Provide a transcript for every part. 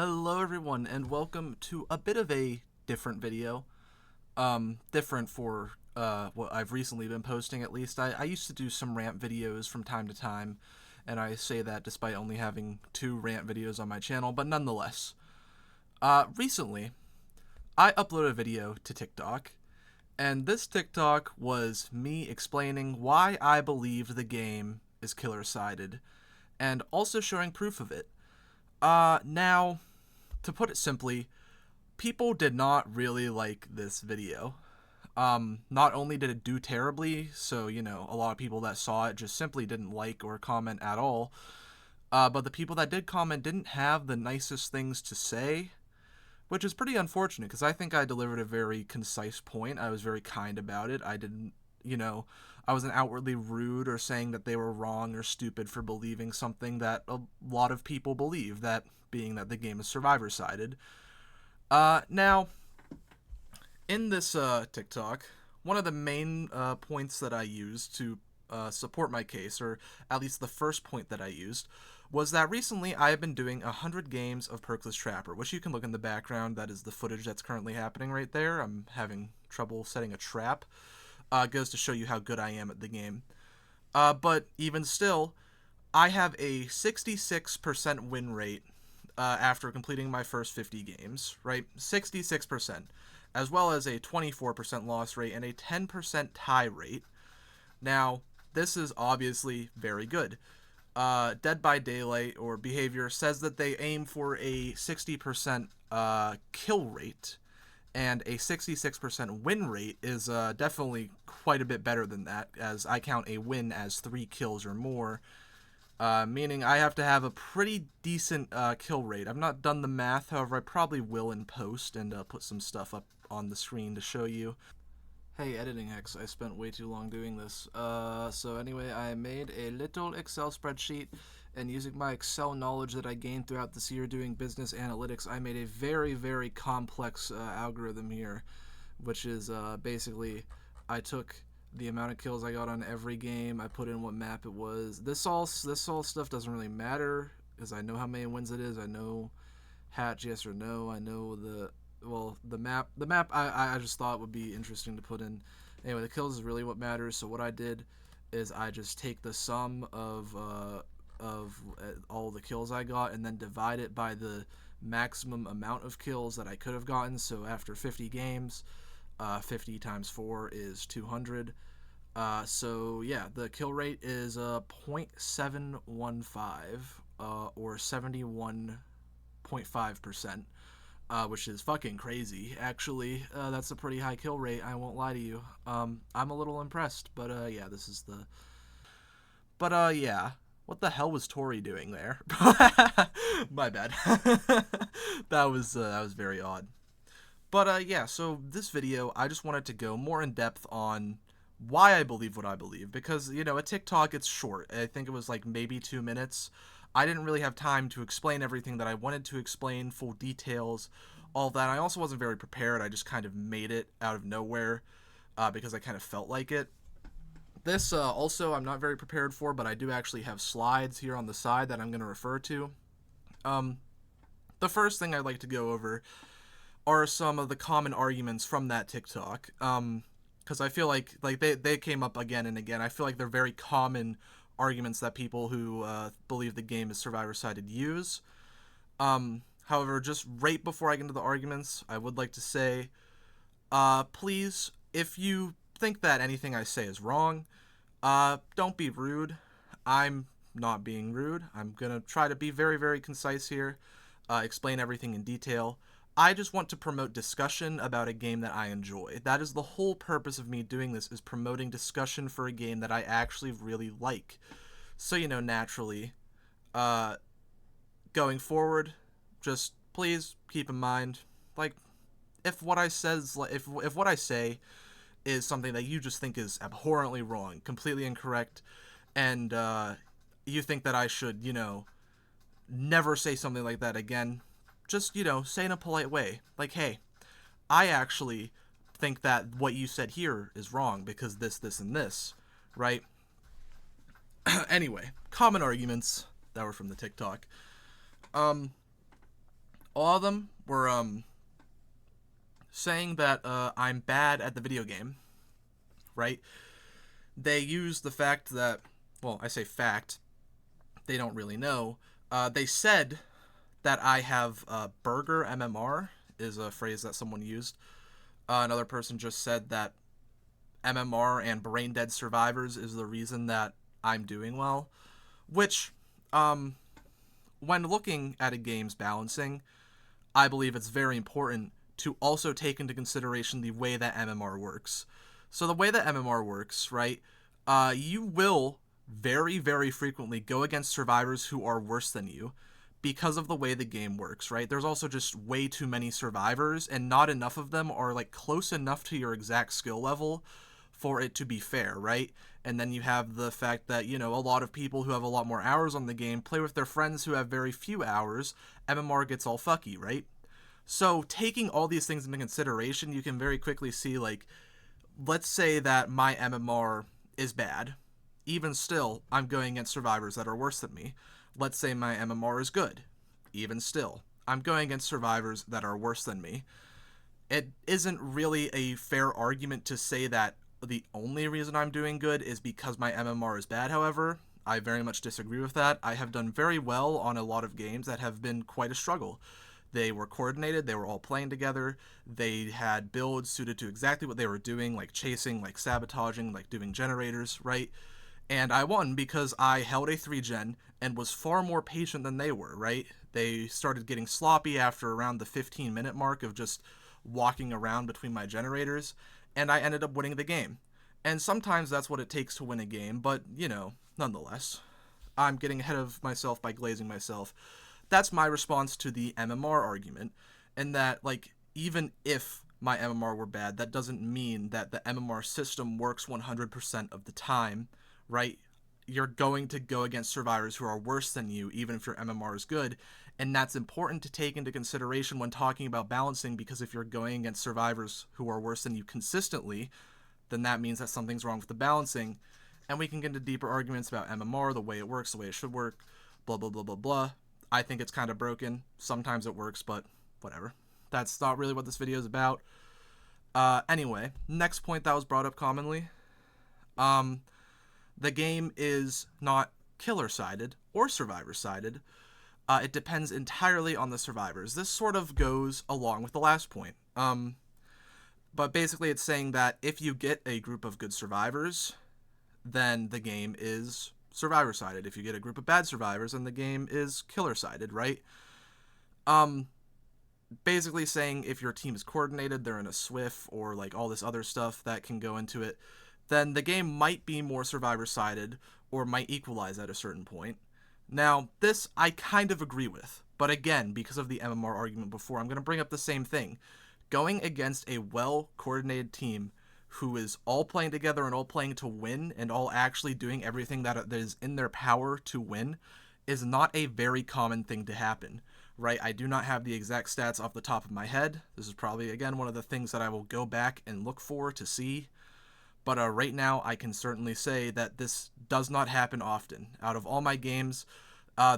Hello everyone and welcome to a bit of a different video. Different for what I've recently been posting at least. I used to do some rant videos from time to time, and I say that despite only having 2 rant videos on my channel, but nonetheless. Recently, I uploaded a video to TikTok, and this TikTok was me explaining why I believed the game is killer-sided, and also showing proof of it. Now, to put it simply, people did not really like this video. Not only did it do terribly, so, a lot of people that saw it just simply didn't like or comment at all, but the people that did comment didn't have the nicest things to say, which is pretty unfortunate, because I think I delivered a very concise point. I was very kind about it. I didn't, I wasn't outwardly rude or saying that they were wrong or stupid for believing something that a lot of people believe, that being that the game is survivor-sided. Now, in this TikTok, one of the main points that I used to support my case, or at least the first point that I used, was that recently I have been doing 100 games of Perkless Trapper, which you can look in the background. That is the footage that's currently happening right there. I'm having trouble setting a trap. Goes to show you how good I am at the game. But even still, I have a 66% win rate after completing my first 50 games, right? 66%, as well as a 24% loss rate and a 10% tie rate. Now, this is obviously very good. Dead by Daylight or Behavior says that they aim for a 60% kill rate, and a 66% win rate is definitely quite a bit better than that, as I count a win as 3 kills or more, meaning I have to have a pretty decent kill rate. I've not done the math, however I probably will in post and put some stuff up on the screen to show you. Hey, editing X, I spent way too long doing this. So anyway, I made a little Excel spreadsheet, and using my Excel knowledge that I gained throughout this year doing business analytics, I made a very, very complex algorithm here, which is basically, I took the amount of kills I got on every game, I put in what map it was. This all stuff doesn't really matter, because I know how many wins it is, I know hatch yes or no, I know the map I just thought would be interesting to put in. Anyway, the kills is really what matters, so what I did is I just take the sum of all the kills I got and then divide it by the maximum amount of kills that I could have gotten. So after 50 games, 50 times 4 is 200. So yeah, the kill rate is 0.715 or 71.5%. Which is fucking crazy, actually. That's a pretty high kill rate, I won't lie to you. I'm a little impressed, but yeah, this is the... But yeah, what the hell was Tori doing there? My bad. That was very odd. But yeah, so this video, I just wanted to go more in depth on why I believe what I believe, because, at TikTok, it's short. I think it was like maybe 2 minutes. I didn't really have time to explain everything that I wanted to explain, full details, all that. I also wasn't very prepared. I just kind of made it out of nowhere because I kind of felt like it. This also I'm not very prepared for, but I do actually have slides here on the side that I'm going to refer to. The first thing I'd like to go over are some of the common arguments from that TikTok, because I feel like they came up again and again. I feel like they're very common arguments that people who believe the game is survivor-sided use. However, just right before I get into the arguments, I would like to say, please, if you think that anything I say is wrong, don't be rude. I'm not being rude. I'm gonna try to be very, very concise here, explain everything in detail. I just want to promote discussion about a game that I enjoy. That is the whole purpose of me doing this, is promoting discussion for a game that I actually really like. So, naturally, going forward, just please keep in mind, like, if what I say is something that you just think is abhorrently wrong, completely incorrect, and you think that I should, never say something like that again, just, say in a polite way. Like, hey, I actually think that what you said here is wrong because this, and this, right? Anyway, common arguments that were from the TikTok. All of them were saying that I'm bad at the video game, right? They use the fact that, well, I say fact, they don't really know. They said that I have burger MMR is a phrase that someone used. Another person just said that MMR and brain dead survivors is the reason that I'm doing well, which, when looking at a game's balancing, I believe it's very important to also take into consideration the way that MMR works. So the way that MMR works, right, you will very, very frequently go against survivors who are worse than you because of the way the game works, right? There's also just way too many survivors, and not enough of them are like close enough to your exact skill level for it to be fair, right? And then you have the fact that, a lot of people who have a lot more hours on the game play with their friends who have very few hours. MMR gets all fucky, right? So taking all these things into consideration, you can very quickly see, like, let's say that my MMR is bad. Even still, I'm going against survivors that are worse than me. Let's say my MMR is good. Even still, I'm going against survivors that are worse than me. It isn't really a fair argument to say that the only reason I'm doing good is because my MMR is bad, however. I very much disagree with that. I have done very well on a lot of games that have been quite a struggle. They were coordinated, they were all playing together, they had builds suited to exactly what they were doing, like chasing, like sabotaging, like doing generators, right? And I won because I held a 3-gen and was far more patient than they were, right? They started getting sloppy after around the 15-minute mark of just walking around between my generators, and I ended up winning the game. And sometimes that's what it takes to win a game, but, nonetheless, I'm getting ahead of myself by glazing myself. That's my response to the MMR argument, and that, like, even if my MMR were bad, that doesn't mean that the MMR system works 100% of the time, right? You're going to go against survivors who are worse than you, even if your MMR is good, and that's important to take into consideration when talking about balancing, because if you're going against survivors who are worse than you consistently, then that means that something's wrong with the balancing, and we can get into deeper arguments about MMR, the way it works, the way it should work, blah, blah, blah, blah, blah. I think it's kind of broken. Sometimes it works, but whatever. That's not really what this video is about. Anyway, next point that was brought up commonly. The game is not killer-sided or survivor-sided. It depends entirely on the survivors. This sort of goes along with the last point. But basically it's saying that if you get a group of good survivors, then the game is survivor-sided. If you get a group of bad survivors, then the game is killer-sided, right? Basically saying if your team is coordinated, they're in a SWIF, or like all this other stuff that can go into it, then the game might be more survivor-sided or might equalize at a certain point. Now, this I kind of agree with, but again, because of the MMR argument before, I'm going to bring up the same thing. Going against a well-coordinated team who is all playing together and all playing to win and all actually doing everything that is in their power to win is not a very common thing to happen, right? I do not have the exact stats off the top of my head. This is probably, again, one of the things that I will go back and look for to see. But right now, I can certainly say that this does not happen often. Out of all my games,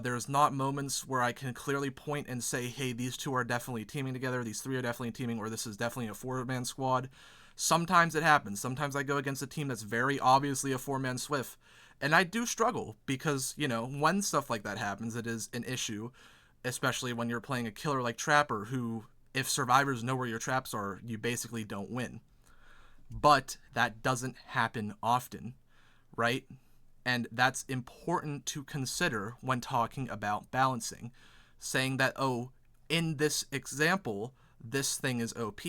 there's not moments where I can clearly point and say, hey, these two are definitely teaming together, these three are definitely teaming, or this is definitely a 4-man squad. Sometimes it happens. Sometimes I go against a team that's very obviously a 4-man SWIF, and I do struggle because, when stuff like that happens, it is an issue, especially when you're playing a killer like Trapper, who, if survivors know where your traps are, you basically don't win. But that doesn't happen often, right? And that's important to consider when talking about balancing. Saying that, oh, in this example, this thing is OP.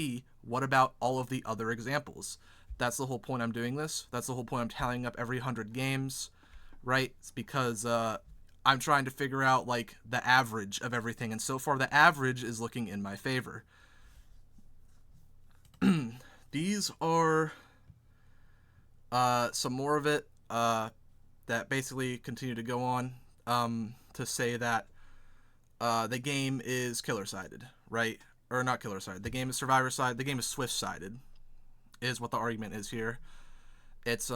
What about all of the other examples? That's the whole point I'm doing this. That's the whole point I'm tallying up every 100 games, right? It's because I'm trying to figure out, like, the average of everything. And so far, the average is looking in my favor. These are some more of it that basically continue to go on to say that the game is killer-sided, right? Or not killer-sided. The game is survivor-sided. The game is SWIF-sided is what the argument is here. It's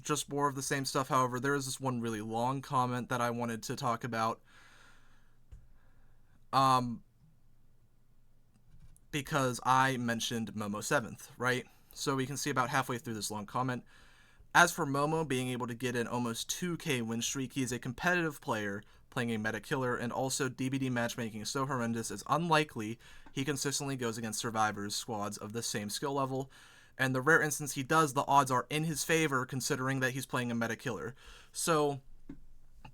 just more of the same stuff. However, there is this one really long comment that I wanted to talk about. Um, because I mentioned Momo 7th, right? So we can see about halfway through this long comment. As for Momo being able to get an almost 2k win streak, he is a competitive player playing a meta killer, and also DBD matchmaking is so horrendous it's unlikely he consistently goes against survivors squads of the same skill level, and the rare instance he does, the odds are in his favor considering that he's playing a meta killer. So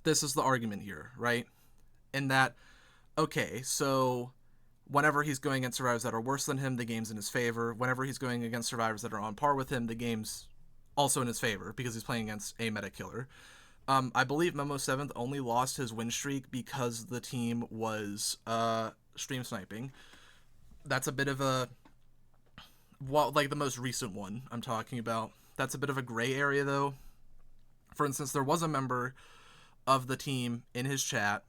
this is the argument here, right? In that, okay, so whenever he's going against survivors that are worse than him, the game's in his favor. Whenever he's going against survivors that are on par with him, the game's also in his favor because he's playing against a meta killer. I believe Memo 7th only lost his win streak because the team was stream sniping. That's a bit of a, well, like the most recent one I'm talking about. That's a bit of a gray area though. For instance, there was a member of the team in his chat,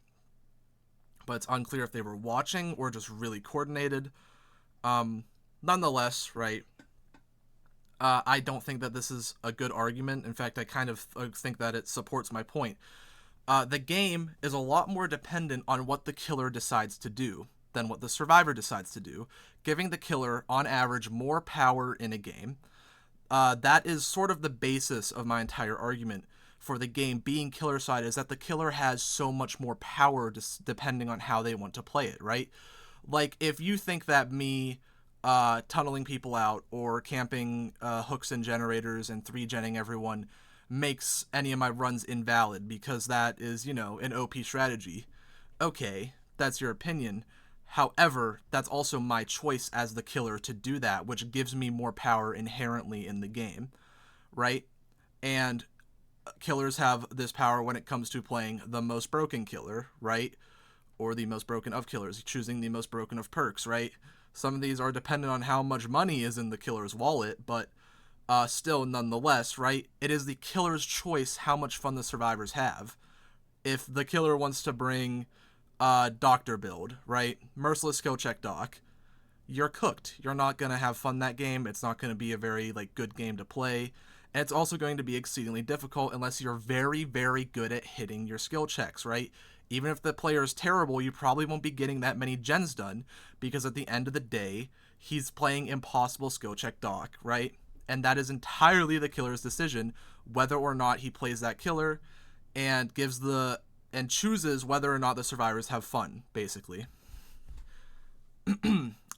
but it's unclear if they were watching or just really coordinated. Nonetheless, right, I don't think that this is a good argument. In fact, I kind of think that it supports my point. The game is a lot more dependent on what the killer decides to do than what the survivor decides to do, giving the killer, on average, more power in a game. That is sort of the basis of my entire argument for the game being killer side, is that the killer has so much more power depending on how they want to play it, right? Like, if you think that me tunneling people out or camping hooks and generators and 3-genning everyone makes any of my runs invalid because that is, you know, an OP strategy, okay, that's your opinion. However, that's also my choice as the killer to do that, which gives me more power inherently in the game, right? And killers have this power when it comes to playing the most broken killer, right? Or the most broken of killers, choosing the most broken of perks, right? Some of these are dependent on how much money is in the killer's wallet, but still, nonetheless, right? It is the killer's choice how much fun the survivors have. If the killer wants to bring doctor build, right? Merciless skill check doc, you're cooked. You're not going to have fun that game. It's not going to be a very like good game to play. And it's also going to be exceedingly difficult unless you're very, very good at hitting your skill checks, right? Even if the player is terrible, you probably won't be getting that many gens done because at the end of the day, he's playing impossible skill check doc, right? And that is entirely the killer's decision whether or not he plays that killer and chooses whether or not the survivors have fun, basically.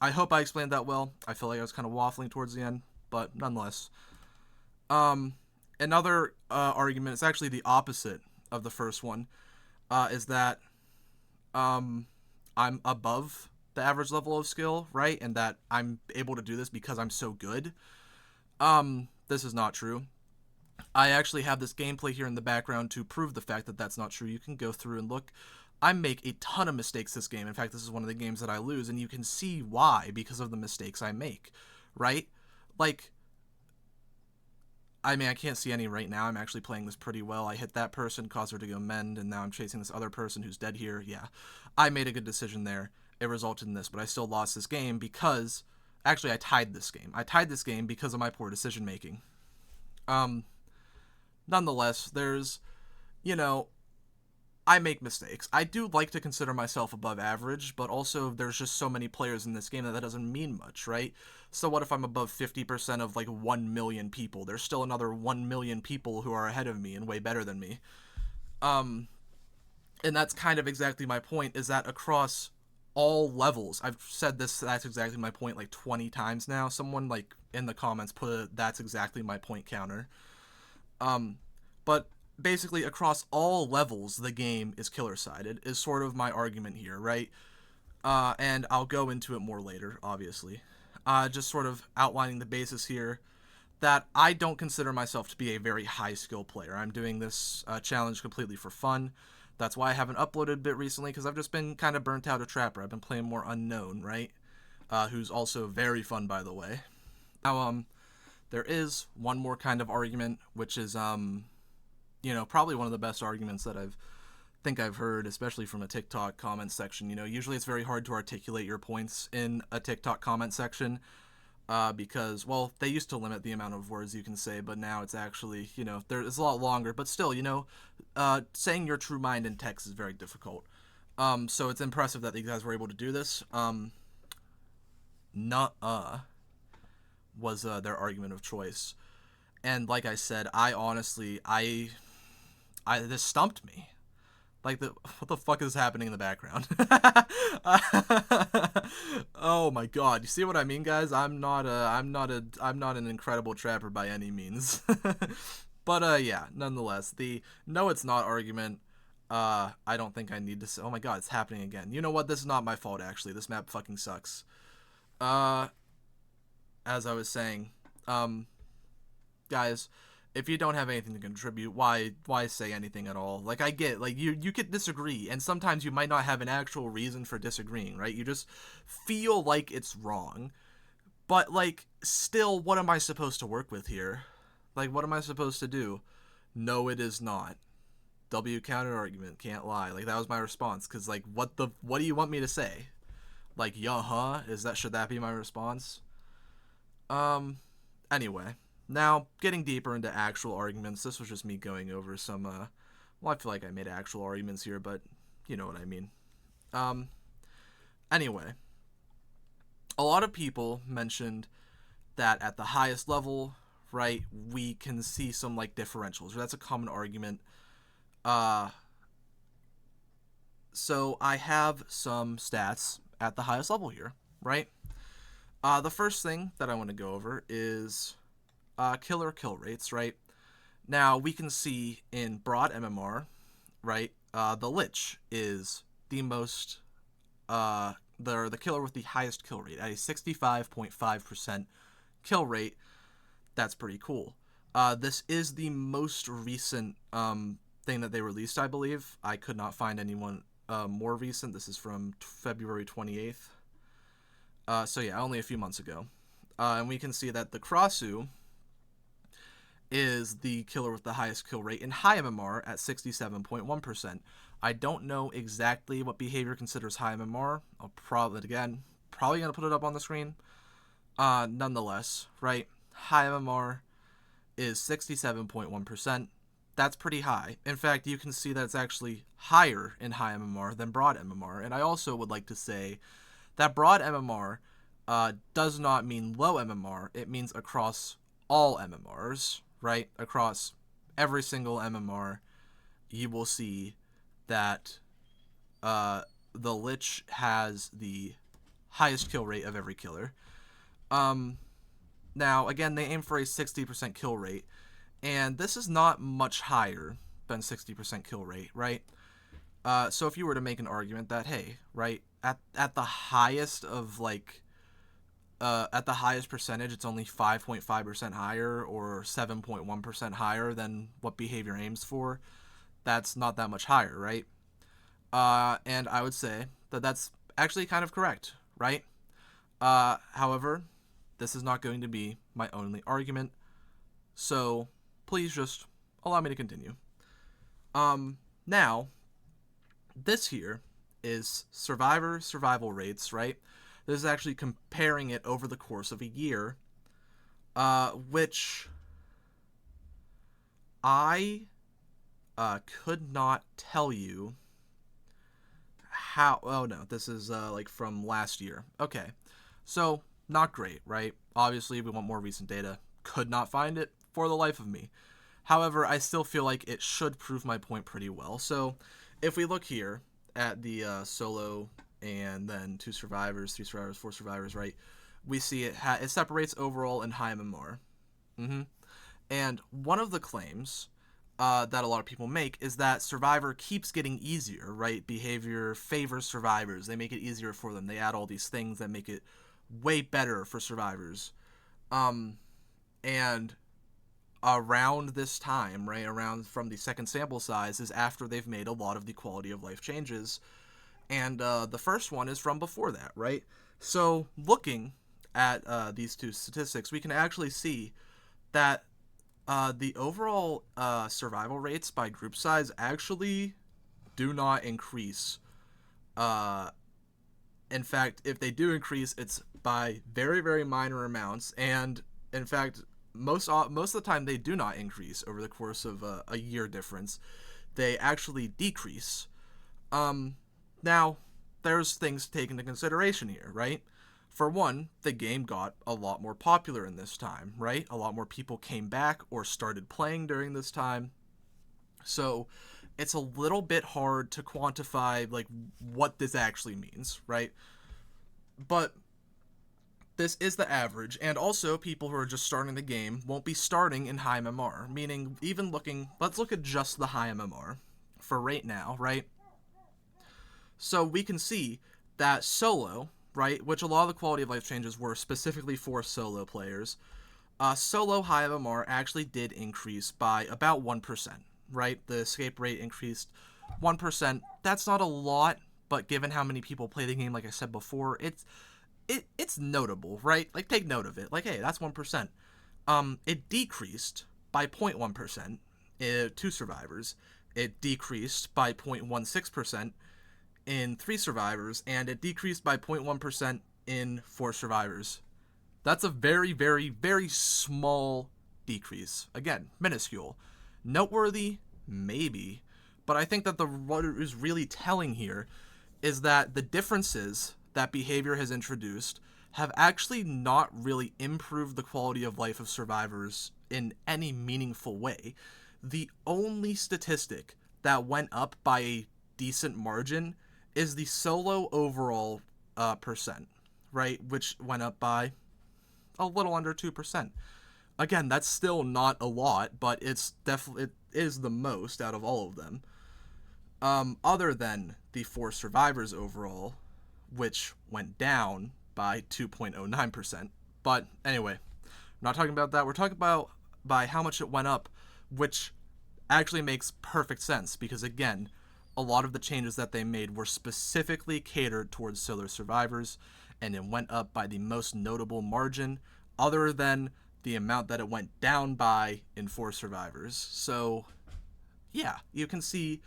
I hope I explained that well. I feel like I was kind of waffling towards the end, but nonetheless. Another argument, it's actually the opposite of the first one, is that I'm above the average level of skill, right? And that I'm able to do this because I'm so good. This is not true. I actually have this gameplay here in the background to prove the fact that that's not true. You can go through and look. I make a ton of mistakes this game. In fact, this is one of the games that I lose, and you can see why because of the mistakes I make, right? Like, I mean, I can't see any right now. I'm actually playing this pretty well. I hit that person, caused her to go mend, and now I'm chasing this other person who's dead here. Yeah, I made a good decision there. It resulted in this, but I still lost this game because... Actually, I tied this game. I tied this game because of my poor decision-making. Nonetheless, there's, you know, I make mistakes. I do like to consider myself above average, but also there's just so many players in this game that doesn't mean much, right? So what if I'm above 50% of like 1 million people? There's still another 1 million people who are ahead of me and way better than me. And that's kind of exactly my point, is that across all levels, I've said this, that's exactly my point like 20 times now. Someone like in the comments put that's exactly my point counter. But basically across all levels, the game is killer-sided, is sort of my argument here, right? And I'll go into it more later, obviously. Just sort of outlining the basis here, that I don't consider myself to be a very high-skill player. I'm doing this challenge completely for fun. That's why I haven't uploaded a bit recently, because I've just been kind of burnt out of Trapper. I've been playing more Unknown, right? Who's also very fun, by the way. Now, there is one more kind of argument, which is, you know, probably one of the best arguments that I've heard, especially from a TikTok comment section. You know, usually it's very hard to articulate your points in a TikTok comment section, because, well, they used to limit the amount of words you can say, but now it's actually, you know, it's a lot longer, but still, you know, saying your true mind in text is very difficult. So it's impressive that these guys were able to do this. Nuh-uh was their argument of choice. And like I said, I honestly, this stumped me. Like, what the fuck is happening in the background? Oh my god, you see what I mean, guys? I'm not an incredible trapper by any means. But yeah, nonetheless, the no it's not argument, I don't think I need to say. Oh my god, it's happening again. You know what? This is not my fault, actually. This map fucking sucks. As I was saying, guys, if you don't have anything to contribute, why say anything at all? Like, I get, like, you could disagree, and sometimes you might not have an actual reason for disagreeing, right? You just feel like it's wrong. But, like, still, what am I supposed to work with here? Like, what am I supposed to do? No, it is not. W counter argument, can't lie. Like, that was my response, because, like, what do you want me to say? Like, huh? Should that be my response? Anyway. Now, getting deeper into actual arguments, this was just me going over some, well, I feel like I made actual arguments here, but you know what I mean. Anyway, a lot of people mentioned that at the highest level, right, we can see some, like, differentials. That's a common argument. So I have some stats at the highest level here, right? The first thing that I want to go over is killer kill rates, right? Now, we can see in broad MMR, right, the Lich is the most, the killer with the highest kill rate at a 65.5% kill rate. That's pretty cool. This is the most recent thing that they released, I believe. I could not find anyone more recent. This is from February 28th. So yeah, only a few months ago. And we can see that the Krasue is the killer with the highest kill rate in high MMR at 67.1%. I don't know exactly what behavior considers high MMR. I'll probably going to put it up on the screen. Nonetheless, right, high MMR is 67.1%. That's pretty high. In fact, you can see that it's actually higher in high MMR than broad MMR. And I also would like to say that broad MMR does not mean low MMR. It means across all MMRs, right? Across every single MMR, you will see that the Lich has the highest kill rate of every killer. Now, again, they aim for a 60% kill rate, and this is not much higher than 60% kill rate, right? So if you were to make an argument that, hey, right, at the highest of, like, at the highest percentage, it's only 5.5% higher or 7.1% higher than what behavior aims for, that's not that much higher, right? And I would say that that's actually kind of correct, right? However, this is not going to be my only argument, so please just allow me to continue. Now, this here is survival rates, right? This is actually comparing it over the course of a year, which I could not tell you how. Oh no, this is like from last year. Okay, so not great, right? Obviously, we want more recent data. Could not find it for the life of me. However, I still feel like it should prove my point pretty well. So if we look here at the solo and then 2 survivors, 3 survivors, 4 survivors, right? We see it separates overall and high MMR. And one of the claims that a lot of people make is that Survivor keeps getting easier, right? Behavior favors survivors. They make it easier for them. They add all these things that make it way better for survivors. And around this time, right, around from the second sample size, is after they've made a lot of the quality of life changes. And the first one is from before that, right? So looking at these 2 statistics, we can actually see that the overall survival rates by group size actually do not increase. In fact, if they do increase, it's by very, very minor amounts. And in fact, most of the time they do not increase over the course of a year difference. They actually decrease. Now, there's things to take into consideration here, right? For one, the game got a lot more popular in this time, right? A lot more people came back or started playing during this time. So it's a little bit hard to quantify like what this actually means, right? But this is the average, and also people who are just starting the game won't be starting in high MMR, meaning even let's look at just the high MMR for right now, right? So we can see that solo, right, which a lot of the quality of life changes were specifically for solo players, solo high MMR actually did increase by about 1%, right? The escape rate increased 1%. That's not a lot, but given how many people play the game, like I said before, it's notable, right? Like, take note of it. Like, hey, that's 1%. It decreased by 0.1% two survivors. It decreased by 0.16% in 3 survivors, and it decreased by 0.1% in 4 survivors. That's a very, very, very small decrease. Again, minuscule. Noteworthy, maybe, but I think that what is really telling here is that the differences that behavior has introduced have actually not really improved the quality of life of survivors in any meaningful way. The only statistic that went up by a decent margin is the solo overall percent, right? Which went up by a little under 2%. Again, that's still not a lot, but it is the most out of all of them. Other than the 4 survivors overall, which went down by 2.09%. But anyway, we're not talking about that. We're talking about by how much it went up, which actually makes perfect sense because, again, a lot of the changes that they made were specifically catered towards solo survivors, and it went up by the most notable margin other than the amount that it went down by in 4 survivors. So, yeah, you can see,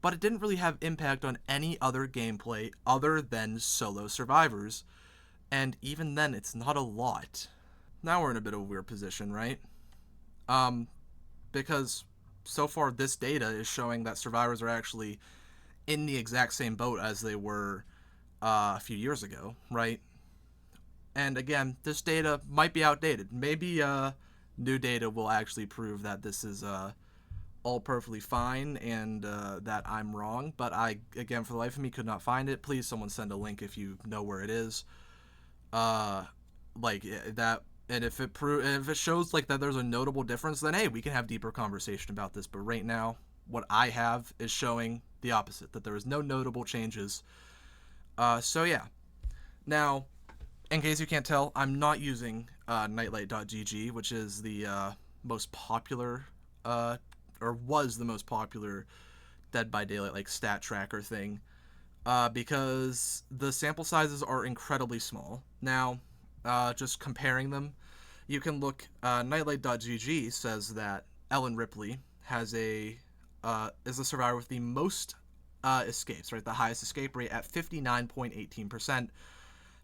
but it didn't really have impact on any other gameplay other than solo survivors, and even then, it's not a lot. Now we're in a bit of a weird position, right? Because so far this data is showing that survivors are actually in the exact same boat as they were a few years ago, right? And again, this data might be outdated. Maybe new data will actually prove that this is all perfectly fine and that I'm wrong. But I, again, for the life of me, could not find it. Please, someone send a link if you know where it is. Like that, and if it shows like that there's a notable difference, then hey, we can have deeper conversation about this. But right now, what I have is showing the opposite, that there is no notable changes. So yeah. Now, in case you can't tell, I'm not using nightlight.gg, which is the most popular, or was the most popular Dead by Daylight like stat tracker thing, because the sample sizes are incredibly small. Now, just comparing them, you can look. Nightlight.gg says that Ellen Ripley is a survivor with the most escapes, right? The highest escape rate at 59.18%.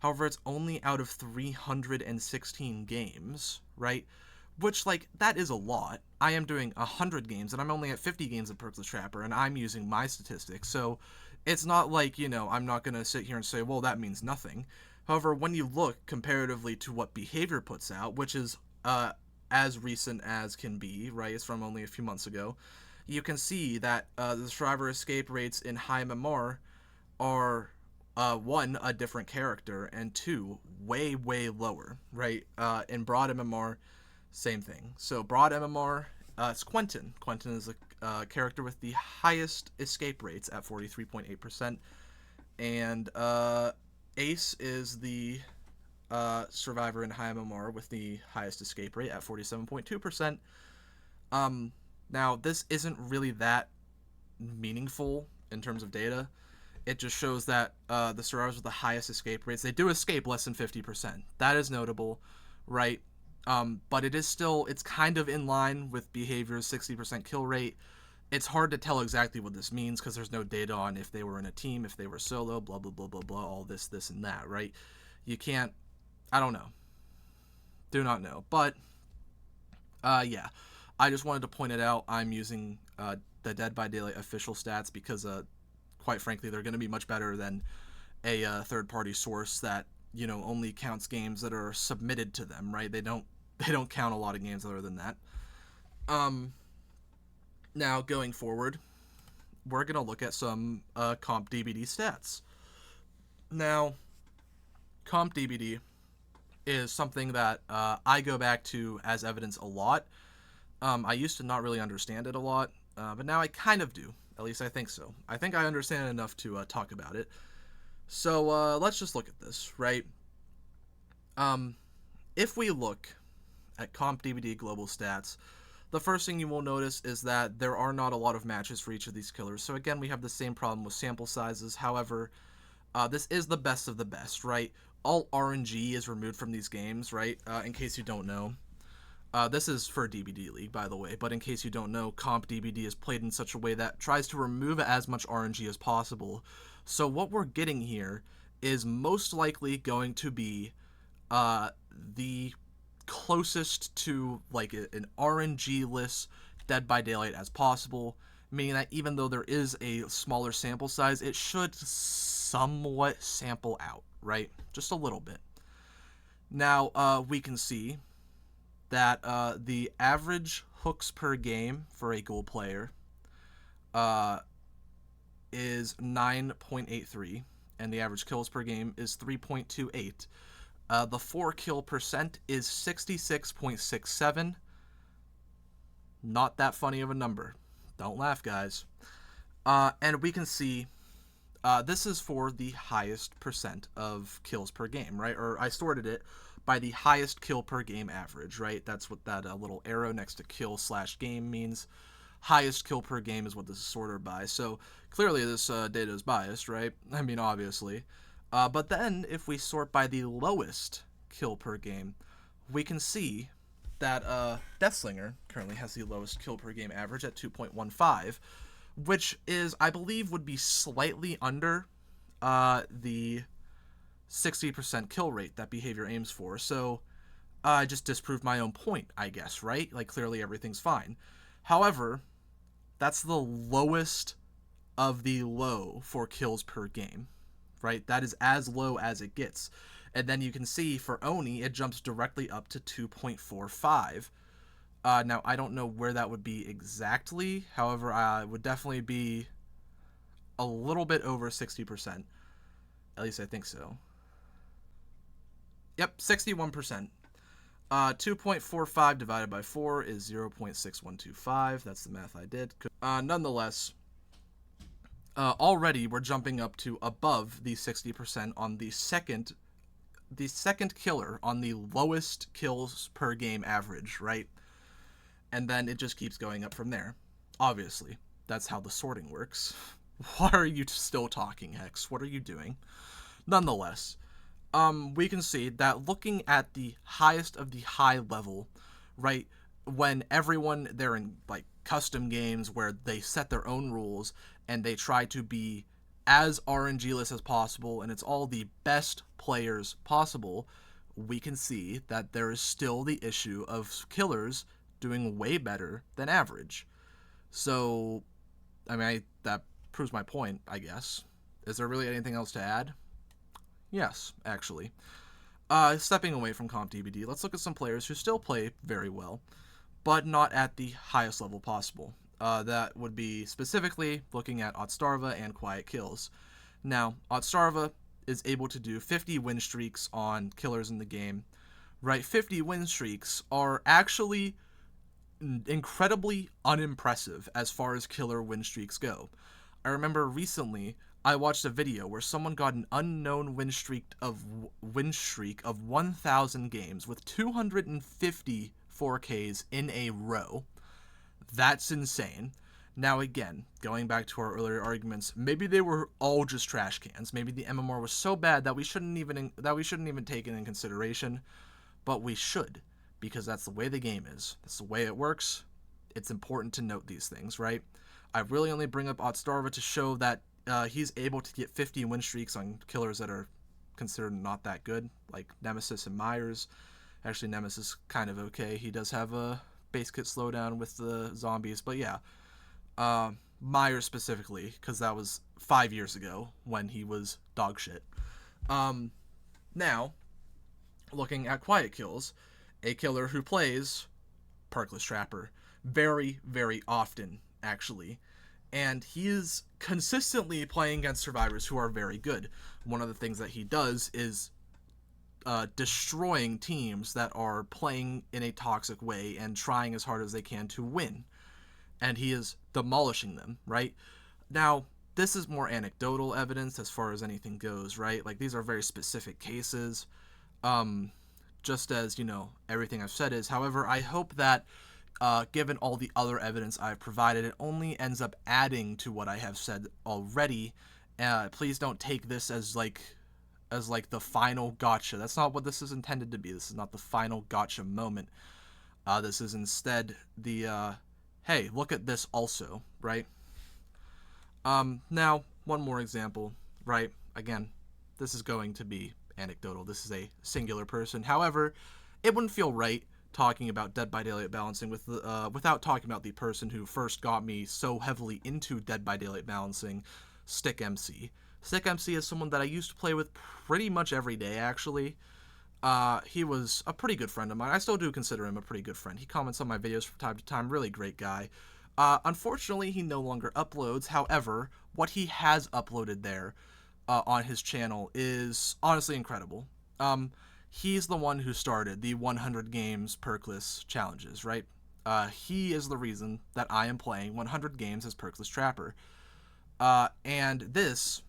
However, it's only out of 316 games, right? Which, like, that is a lot. I am doing 100 games, and I'm only at 50 games of Perks the Trapper, and I'm using my statistics. So it's not like, I'm not going to sit here and say, well, that means nothing. However, when you look comparatively to what Behavior puts out, which is as recent as can be, right? It's from only a few months ago. You can see that the survivor escape rates in high MMR are... 1, a different character, and 2, way, way lower, right? In broad MMR, same thing. So broad MMR, it's Quentin. Quentin is a character with the highest escape rates at 43.8%, and Ace is the survivor in high MMR with the highest escape rate at 47.2%. Now, this isn't really that meaningful in terms of data. It just shows that the survivors with the highest escape rates, they do escape less than 50%. That is notable, right? But it is still, it's kind of in line with Behavior's 60% kill rate. It's hard to tell exactly what this means because there's no data on if they were in a team, if they were solo, blah, blah, blah, blah, blah, all this, and that, right? You can't, I don't know. Do not know. But, yeah. I just wanted to point it out. I'm using the Dead by Daylight official stats because quite frankly, they're going to be much better than a third-party source that, you know, only counts games that are submitted to them, right? They don't count a lot of games other than that. Now, going forward, we're going to look at some comp DBD stats. Now, comp DBD is something that I go back to as evidence a lot. I used to not really understand it a lot, but now I kind of do. At least I think so. I think I understand enough to talk about it. So let's just look at this, right? If we look at comp DBD global stats, the first thing you will notice is that there are not a lot of matches for each of these killers. So again, we have the same problem with sample sizes. However, this is the best of the best, right? All RNG is removed from these games, right? In case you don't know. This is for DBD League, by the way, but in case you don't know, comp DBD is played in such a way that tries to remove as much RNG as possible. So what we're getting here is most likely going to be the closest to like an RNG-less Dead by Daylight as possible, meaning that even though there is a smaller sample size, it should somewhat sample out, right? Just a little bit. Now, we can see that the average hooks per game for a goal player is 9.83, and the average kills per game is 3.28. The 4 kill percent is 66.67. Not that funny of a number. Don't laugh, guys. And we can see this is for the highest percent of kills per game, right? Or I sorted it by the highest kill per game average, right? That's what that little arrow next to kill/game means. Highest kill per game is what this is sorted by. So clearly this data is biased, right? I mean, obviously. But then if we sort by the lowest kill per game, we can see that Deathslinger currently has the lowest kill per game average at 2.15, which is, I believe, would be slightly under the 60% kill rate that Behavior aims for. So I just disproved my own point, I guess, right? Like, clearly everything's fine. However, that's the lowest of the low for kills per game, right? That is as low as it gets. And then you can see for Oni, it jumps directly up to 2.45. Now, I don't know where that would be exactly. However, it would definitely be a little bit over 60%. At least I think so. Yep, 61%. 2.45 divided by 4 is 0.6125. That's the math I did. Nonetheless, already we're jumping up to above the 60% on the second killer on the lowest kills per game average, right? And then it just keeps going up from there. Obviously, that's how the sorting works. Why are you still talking, Hex? What are you doing? Nonetheless, we can see that looking at the highest of the high level, right, when everyone, they're in like custom games where they set their own rules and they try to be as RNG-less as possible and it's all the best players possible, we can see that there is still the issue of killers doing way better than average. So, I mean, that proves my point, I guess. Is there really anything else to add? Yes, actually. Stepping away from comp DBD, let's look at some players who still play very well, but not at the highest level possible. That would be specifically looking at Otstarva and Quiet Kills. Now, Otstarva is able to do 50 win streaks on killers in the game. Right, 50 win streaks are actually incredibly unimpressive as far as killer win streaks go. I remember recently I watched a video where someone got an unknown win streak of 1,000 games with 250 4Ks in a row. That's insane. Now again, going back to our earlier arguments, maybe they were all just trash cans. Maybe the MMR was so bad that we shouldn't even take it in consideration, but we should, because that's the way the game is. That's the way it works. It's important to note these things, right? I really only bring up Otstarva to show that he's able to get 50 win streaks on killers that are considered not that good, like Nemesis and Myers. Actually, Nemesis kind of okay. He does have a base kit slowdown with the zombies, but yeah. Myers specifically, because that was 5 years ago when he was dog shit. Now, looking at quiet kills, a killer who plays Parkless Trapper very, very often, actually. And he is consistently playing against survivors who are very good. One of the things that he does is destroying teams that are playing in a toxic way and trying as hard as they can to win. And he is demolishing them, right? Now, this is more anecdotal evidence as far as anything goes, right? Like, these are very specific cases. Just as, everything I've said is. However, I hope that given all the other evidence I've provided, it only ends up adding to what I have said already. Please don't take this as the final gotcha. That's not what this is intended to be. This is not the final gotcha moment. This is instead the, hey, look at this also, right? Now, one more example, right? Again, this is going to be anecdotal. This is a singular person. However, it wouldn't feel right talking about Dead by Daylight balancing without talking about the person who first got me so heavily into Dead by Daylight balancing, StikMC. StikMC is someone that I used to play with pretty much every day, actually. He was a pretty good friend of mine. I still do consider him a pretty good friend. He comments on my videos from time to time. Really great guy. Unfortunately, he no longer uploads. However, what he has uploaded there on his channel is honestly incredible. He's the one who started the 100 games perkless challenges, right? He is the reason that I am playing 100 games as Perkless Trapper. And this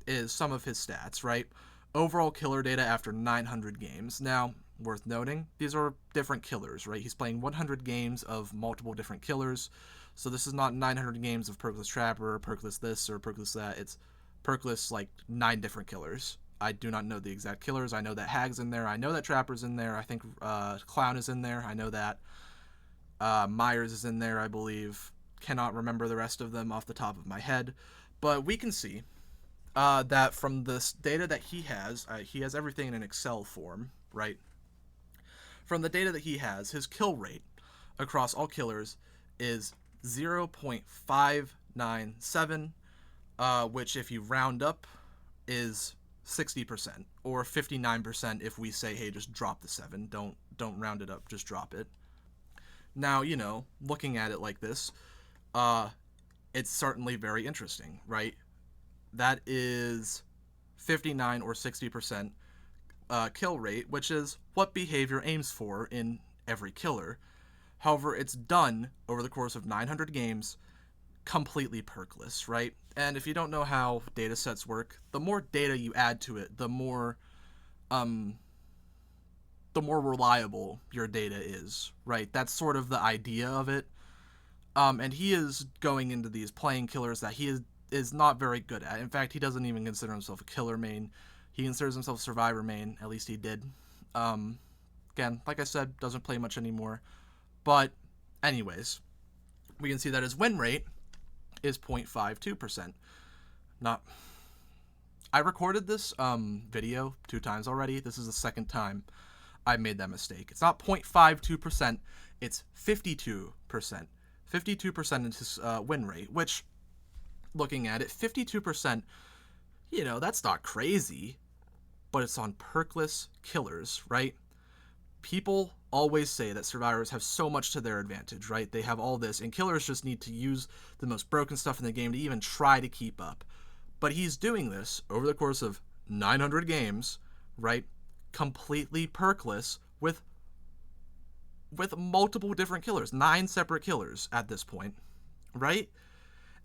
is some of his stats, right? Overall killer data after 900 games. Now, worth noting, these are different killers, right? He's playing 100 games of multiple different killers. So this is not 900 games of Perkless Trapper, Perkless this, or Perkless that. It's Perkless, 9 different killers. I do not know the exact killers. I know that Hag's in there. I know that Trapper's in there. I think Clown is in there. I know that Myers is in there, I believe. Cannot remember the rest of them off the top of my head. But we can see that from this data that he has everything in an Excel form, right? From the data that he has, his kill rate across all killers is 0.597, which if you round up is 60%, or 59% if we say, hey, just drop the 7. Don't round it up, just drop it. Now, looking at it like this, it's certainly very interesting, right? That is 59 or 60% kill rate, which is what behavior aims for in every killer. However, it's done over the course of 900 games, completely perkless, right? And if you don't know how data sets work, the more data you add to it, the more reliable your data is, right? That's sort of the idea of it. And he is going into these playing killers that he is not very good at. In fact, he doesn't even consider himself a killer main. He considers himself a survivor main, at least he did. Again, like I said, doesn't play much anymore. But anyways, we can see that his win rate is 0.52%. I recorded this video 2 times already. This is the second time I made that mistake. It's not 0.52%, it's 52%. 52% is his win rate, which, looking at it, 52%, that's not crazy, but it's on perkless killers, right? People always say that survivors have so much to their advantage, right? They have all this, and killers just need to use the most broken stuff in the game to even try to keep up. But he's doing this over the course of 900 games, right? Completely perkless with multiple different killers, 9 separate killers at this point, right?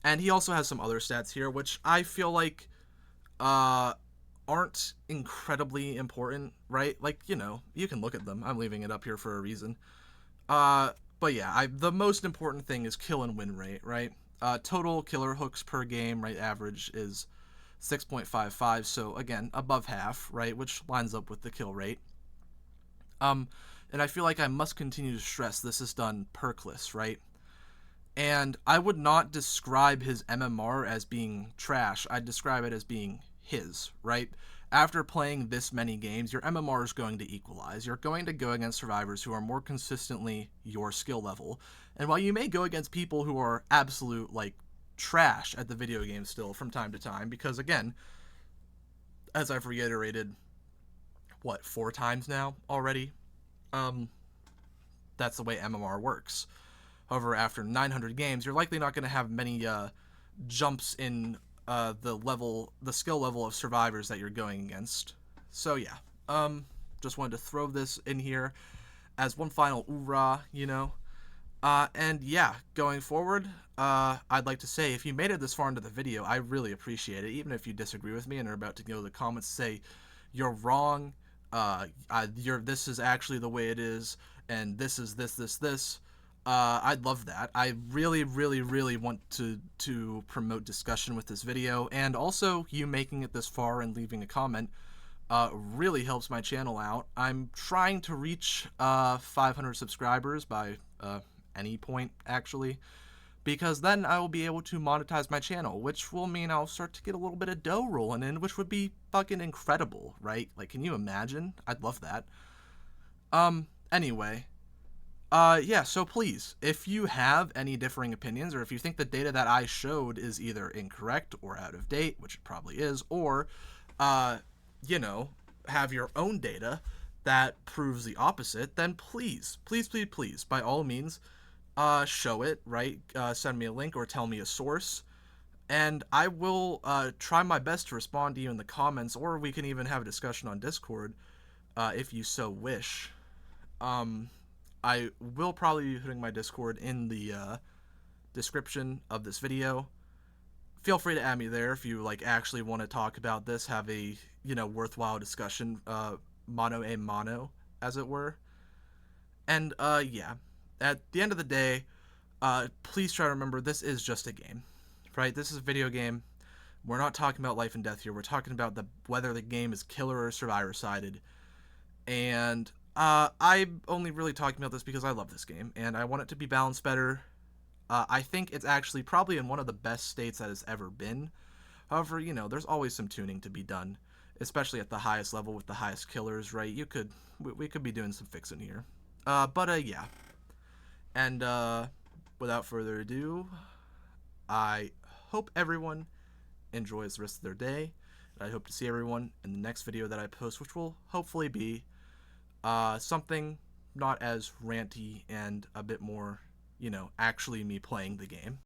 And he also has some other stats here, which I feel like aren't incredibly important, right? You can look at them. I'm leaving it up here for a reason. But yeah, the most important thing is kill and win rate, right? Total killer hooks per game, right, average is 6.55, so again, above half, right, which lines up with the kill rate. And I feel like I must continue to stress this is done perkless, right? And I would not describe his MMR as being trash. I'd describe it as being his, right? After playing this many games, your MMR is going to equalize. You're going to go against survivors who are more consistently your skill level. And while you may go against people who are absolute, trash at the video game still from time to time, because again, as I've reiterated, 4 times now already, that's the way MMR works. However, after 900 games, you're likely not going to have many jumps in the skill level of survivors that you're going against. So yeah, just wanted to throw this in here as one final oorah, and yeah, going forward, I'd like to say, if you made it this far into the video, I really appreciate it. Even if you disagree with me and are about to go to the comments say you're wrong, this is actually the way it is, and this is this. I'd love that. I really, really, really want to promote discussion with this video, and also you making it this far and leaving a comment really helps my channel out. I'm trying to reach 500 subscribers by any point, actually, because then I will be able to monetize my channel, which will mean I'll start to get a little bit of dough rolling in, which would be fucking incredible, right? Like, can you imagine? I'd love that. Anyway, yeah, so please, if you have any differing opinions, or if you think the data that I showed is either incorrect or out of date, which it probably is, or, have your own data that proves the opposite, then please, by all means, show it, right? Send me a link or tell me a source, and I will try my best to respond to you in the comments, or we can even have a discussion on Discord if you so wish. I will probably be putting my Discord in the description of this video. Feel free to add me there if you actually want to talk about this, have a worthwhile discussion, mano a mano, as it were. And yeah, at the end of the day, please try to remember this is just a game, right? This is a video game. We're not talking about life and death here. We're talking about whether the game is killer or survivor sided. And I'm only really talking about this because I love this game and I want it to be balanced better. I think it's actually probably in one of the best states that it's ever been. However, there's always some tuning to be done, especially at the highest level with the highest killers, right? We could be doing some fixing here. But yeah. And without further ado, I hope everyone enjoys the rest of their day. And I hope to see everyone in the next video that I post, which will hopefully be something not as ranty and a bit more, actually me playing the game.